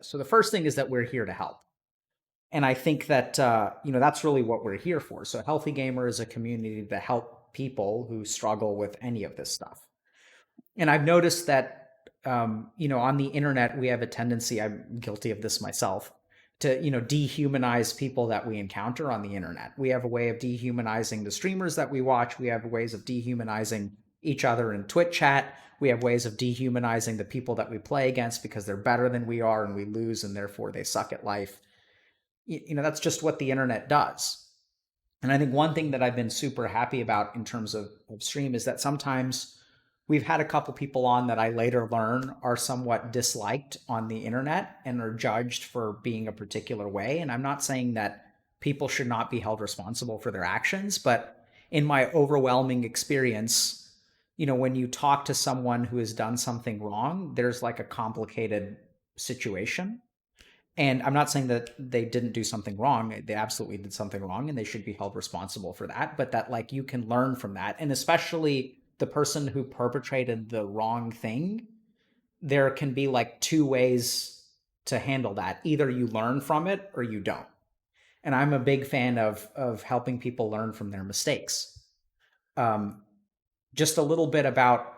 So the first thing is that we're here to help. And I think that, that's really what we're here for. So Healthy Gamer is a community to help people who struggle with any of this stuff. And I've noticed that, on the internet, we have a tendency, I'm guilty of this myself, to, dehumanize people that we encounter on the internet. We have a way of dehumanizing the streamers that we watch. We have ways of dehumanizing each other in Twitch chat. We have ways of dehumanizing the people that we play against because they're better than we are and we lose and therefore they suck at life. That's just what the internet does. And I think one thing that I've been super happy about in terms of stream is that sometimes we've had a couple people on that I later learn are somewhat disliked on the internet and are judged for being a particular way. And I'm not saying that people should not be held responsible for their actions, but in my overwhelming experience, when you talk to someone who has done something wrong, there's like a complicated situation. And I'm not saying that they didn't do something wrong. They absolutely did something wrong and they should be held responsible for that. But that, like, you can learn from that. And especially the person who perpetrated the wrong thing, there can be like two ways to handle that. Either you learn from it or you don't. And I'm a big fan of helping people learn from their mistakes. Um, just a little bit about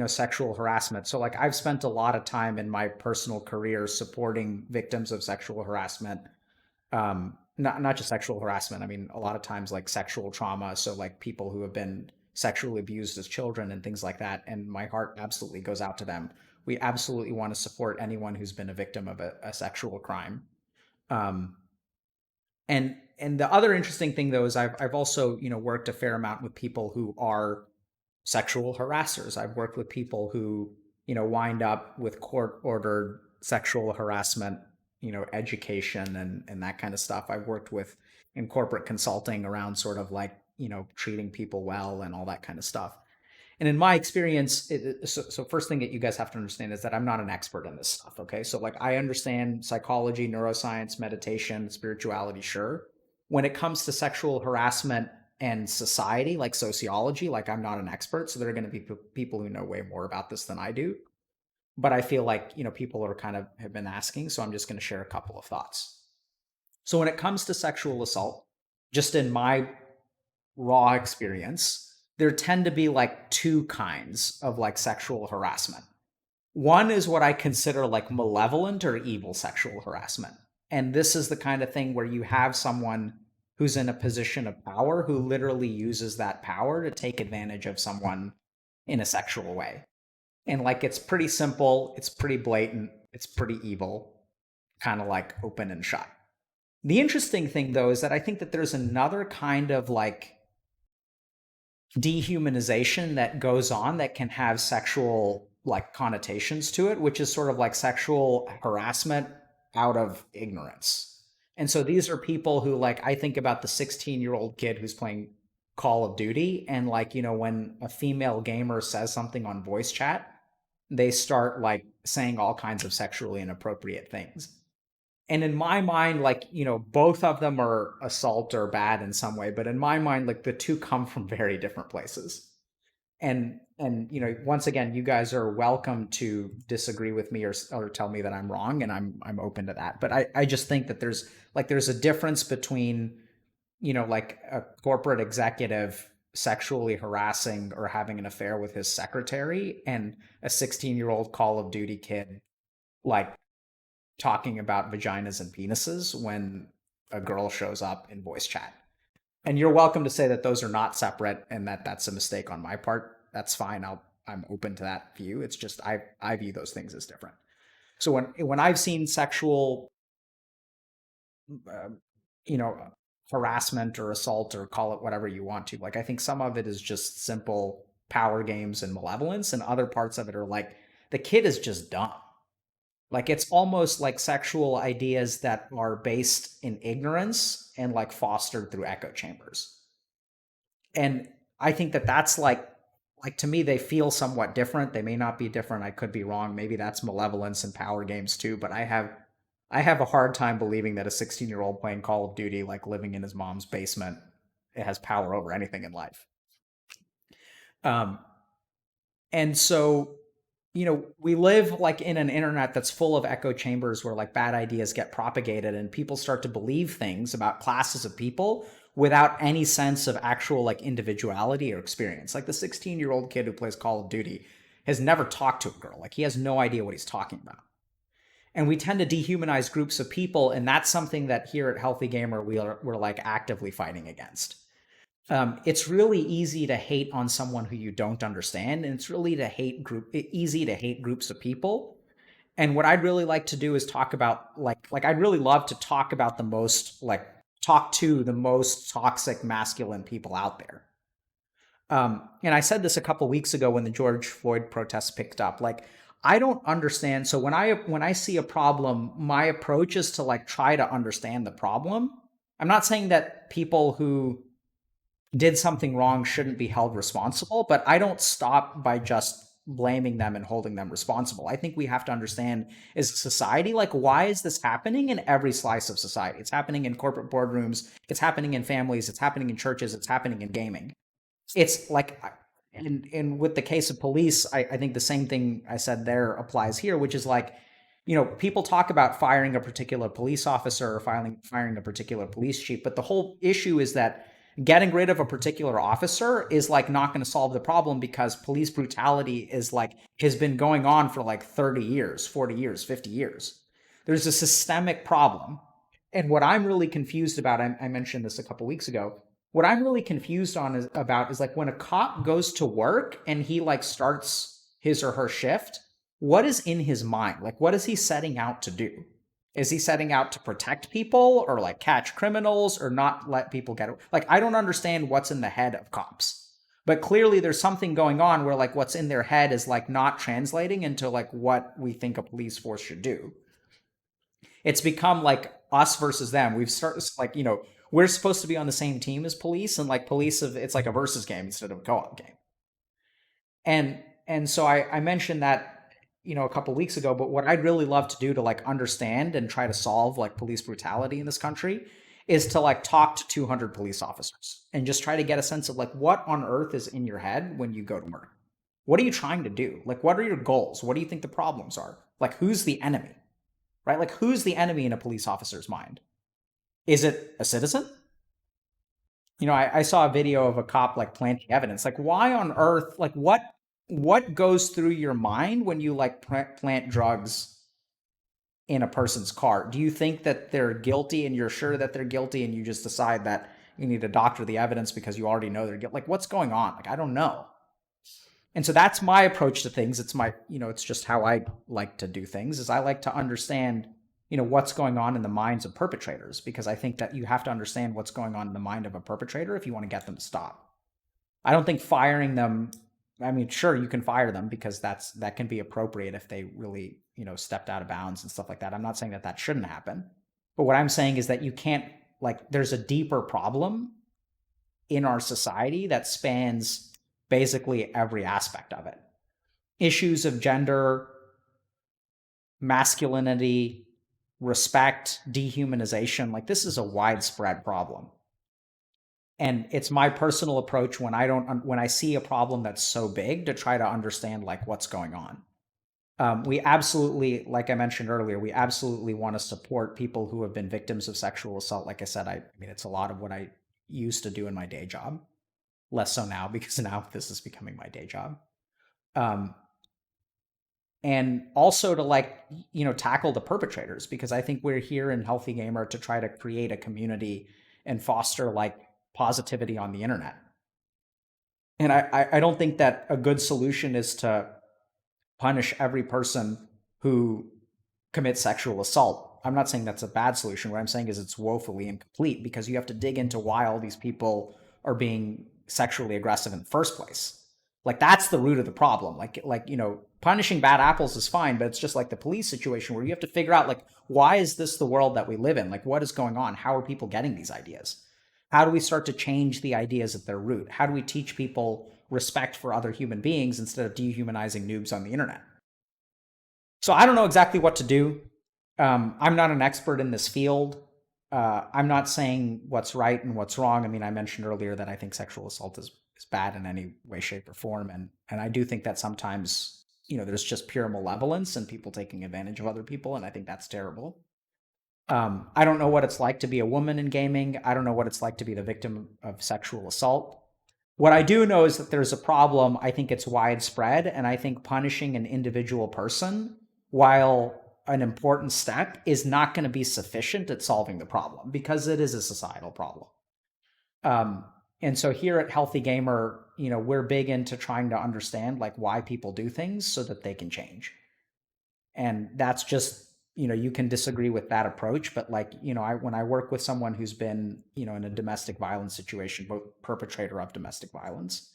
sexual harassment. So like I've spent a lot of time in my personal career supporting victims of sexual harassment. Not just sexual harassment. I mean, a lot of times like sexual trauma. So like people who have been sexually abused as children and things like that. And my heart absolutely goes out to them. We absolutely want to support anyone who's been a victim of a sexual crime. Um, and the other interesting thing though is I've also worked a fair amount with people who are sexual harassers. I've worked with people who, wind up with court ordered sexual harassment, education and that kind of stuff. I've worked with in corporate consulting around sort of like, treating people well and all that kind of stuff. And in my experience, so first thing that you guys have to understand is that I'm not an expert in this stuff. Okay. So like I understand psychology, neuroscience, meditation, spirituality, sure. When it comes to sexual harassment and society, like sociology, like I'm not an expert. So there are going to be people who know way more about this than I do. But I feel like, people are kind of have been asking. So I'm just going to share a couple of thoughts. So when it comes to sexual assault, just in my raw experience, there tend to be like two kinds of like sexual harassment. One is what I consider like malevolent or evil sexual harassment. And this is the kind of thing where you have someone who's in a position of power who literally uses that power to take advantage of someone in a sexual way. And like it's pretty simple, it's pretty blatant, it's pretty evil, kind of like open and shut. The interesting thing though is that I think that there's another kind of like dehumanization that goes on that can have sexual like connotations to it, which is sort of like sexual harassment out of ignorance. And so these are people who, like, I think about the 16-year-old kid who's playing Call of Duty and like, when a female gamer says something on voice chat, they start like saying all kinds of sexually inappropriate things. And in my mind, like, both of them are assault or bad in some way, but in my mind, like the two come from very different places. And once again, you guys are welcome to disagree with me or tell me that I'm wrong, and I'm open to that. But I just think that there's a difference between, like a corporate executive sexually harassing or having an affair with his secretary and a 16-year-old Call of Duty kid like talking about vaginas and penises when a girl shows up in voice chat. And you're welcome to say that those are not separate and that that's a mistake on my part. That's fine. I'm open to that view. It's just I view those things as different. So when I've seen sexual, uh, you know, harassment or assault or call it whatever you want to, like I think some of it is just simple power games and malevolence, and other parts of it are like the kid is just dumb. Like it's almost like sexual ideas that are based in ignorance and like fostered through echo chambers. And I think that that's like to me they feel somewhat different. They may not be different. I could be wrong. Maybe that's malevolence and power games too, but I have a hard time believing that a 16-year-old playing Call of Duty like living in his mom's basement it has power over anything in life. Um and so we live like in an internet that's full of echo chambers where like bad ideas get propagated and people start to believe things about classes of people without any sense of actual like individuality or experience. Like the 16-year-old kid who plays Call of Duty has never talked to a girl. Like he has no idea what he's talking about. And we tend to dehumanize groups of people, and that's something that here at Healthy Gamer we're like actively fighting against. It's really easy to hate on someone who you don't understand, and it's really easy to hate groups of people. And what I'd really like to do is talk about like I'd really love to talk about talk to the most toxic masculine people out there. And I said this a couple weeks ago when the George Floyd protests picked up. Like, I don't understand. So when I see a problem, my approach is to like try to understand the problem. I'm not saying that people who did something wrong shouldn't be held responsible, but I don't stop by just blaming them and holding them responsible. I think we have to understand as a society, like, why is this happening in every slice of society? It's happening in corporate boardrooms, it's happening in families, it's happening in churches, it's happening in gaming. It's like, and with the case of police, I think the same thing I said there applies here, which is like, people talk about firing a particular police officer or firing a particular police chief, but the whole issue is that getting rid of a particular officer is like not going to solve the problem, because police brutality is like has been going on for like 30 years, 40 years, 50 years. There's a systemic problem. And what I'm really confused about, I mentioned this a couple weeks ago, what I'm really confused about is like when a cop goes to work and he like starts his or her shift, what is in his mind? Like, what is he setting out to do? Is he setting out to protect people or like catch criminals or not let people get it? Like, I don't understand what's in the head of cops. But clearly there's something going on where like what's in their head is like not translating into like what we think a police force should do. It's become like us versus them. We've started like, we're supposed to be on the same team as police, and like it's like a versus game instead of a co-op game. And so I mentioned that, a couple weeks ago, but what I'd really love to do to like understand and try to solve like police brutality in this country is to like talk to 200 police officers and just try to get a sense of like what on earth is in your head when you go to work. What are you trying to do? Like, what are your goals? What do you think the problems are? Like, who's the enemy? Right? Like, who's the enemy in a police officer's mind? Is it a citizen? I saw a video of a cop like planting evidence. Like, why on earth? Like, what goes through your mind when you like plant drugs in a person's car? Do you think that they're guilty and you're sure that they're guilty and you just decide that you need to doctor the evidence because you already know they're guilty? Like, what's going on? Like, I don't know. And so that's my approach to things. It's just how I like to do things, is I like to understand, what's going on in the minds of perpetrators, because I think that you have to understand what's going on in the mind of a perpetrator if you want to get them to stop. I don't think firing them, I mean, sure, you can fire them because that can be appropriate if they really, stepped out of bounds and stuff like that. I'm not saying that that shouldn't happen. But what I'm saying is that you can't, like, there's a deeper problem in our society that spans basically every aspect of it. Issues of gender, masculinity, respect, dehumanization, like this is a widespread problem. And it's my personal approach when I see a problem that's so big to try to understand like what's going on. We absolutely, like I mentioned earlier, we absolutely want to support people who have been victims of sexual assault. Like I said, I mean, it's a lot of what I used to do in my day job. Less so now because now this is becoming my day job. Um, and also to like, tackle the perpetrators, because I think we're here in Healthy Gamer to try to create a community and foster like positivity on the internet. And I don't think that a good solution is to punish every person who commits sexual assault. I'm not saying that's a bad solution. What I'm saying is it's woefully incomplete, because you have to dig into why all these people are being sexually aggressive in the first place. Like, that's the root of the problem. Like, punishing bad apples is fine, but it's just like the police situation where you have to figure out, like, why is this the world that we live in? Like, what is going on? How are people getting these ideas? How do we start to change the ideas at their root? How do we teach people respect for other human beings instead of dehumanizing noobs on the internet? So I don't know exactly what to do. I'm not an expert in this field. I'm not saying what's right and what's wrong. I mean, I mentioned earlier that I think sexual assault is bad in any way, shape, or form. And I do think that sometimes there's just pure malevolence and people taking advantage of other people, and I think that's terrible. I don't know what it's like to be a woman in gaming. I don't know what it's like to be the victim of sexual assault. What I do know is that there's a problem. I think it's widespread, and I think punishing an individual person, while an important step, is not going to be sufficient at solving the problem because it is a societal problem. Um, and so here at Healthy Gamer, we're big into trying to understand like why people do things so that they can change. And that's just, you can disagree with that approach, but like, when I work with someone who's been, in a domestic violence situation, both perpetrator of domestic violence,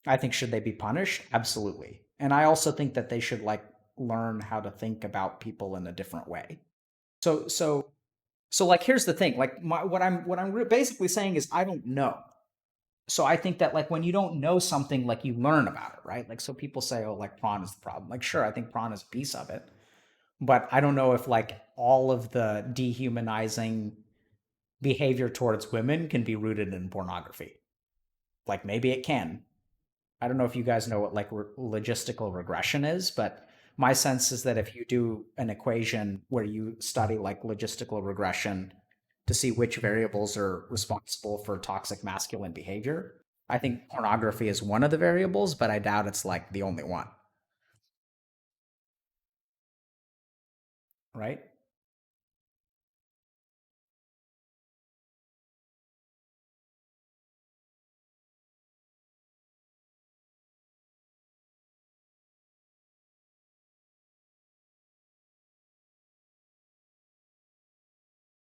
I think should they be punished? Absolutely. And I also think that they should like learn how to think about people in a different way. So like here's the thing, like what I'm basically saying is I don't know. So I think that like when you don't know something, like you learn about it, right? Like so people say, oh, like prawn is the problem. Like sure, I think prawn is a piece of it, but I don't know if like all of the dehumanizing behavior towards women can be rooted in pornography. Like maybe it can. I don't know if you guys know what like logistical regression is, but my sense is that if you do an equation where you study like logistical regression to see which variables are responsible for toxic masculine behavior, I think pornography is one of the variables, but I doubt it's like the only one, right?